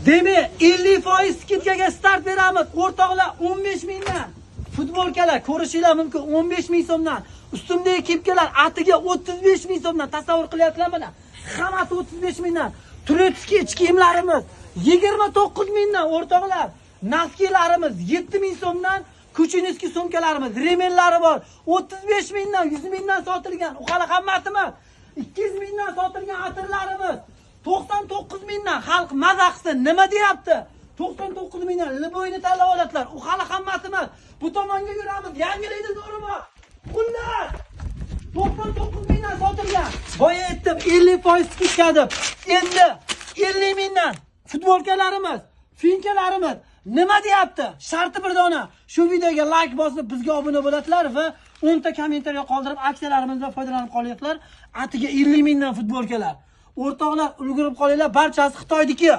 Demak, 50% skidkaga start beramiz. O'rtoqlar 15 mingdan futbolkalar ko'rishinglar mumkin. 15 ming so'mdan. Ustimdagi kepkalar atiga 35 ming so'mdan. Tasavvur qilyapsizlarmi? Hammasi 35 mingdan. Turotskiy ichki kiyimlarimiz 29 mingdan o'rtoqlar. Naskilarimiz 7 ming so'mdan. Kuchiniski sumkalarimiz, remellari bor. 35 mingdan, 100 mingdan sotilgan. U hali hammasimi? 200 mingdan sotilgan atirlarimiz. 99 mingdan xalq mazaqsi nima deyapti? 99 mingdan liboyni tanlab olasizlar. U hali hammasi emas. Bu tomonga yuramiz. Yangilaydi zo'rimi? Xullas 99 mingdan sotilgan. Boya aytdim 50% skidka deb. Endi 50 mingdan futbolkalarimiz, finkalarimiz nima deyapti? Sharti bir dona. Shu videoga like bosib bizga obuna bo'lasizlar va 10 ta kommentariy qoldirib aksiyalarimizdan foydalanib qolasizlar. Atiga 50 mingdan futbolkalar. O'rtoqlar, ulgurib qolinglar, barchasi Xitoyniki.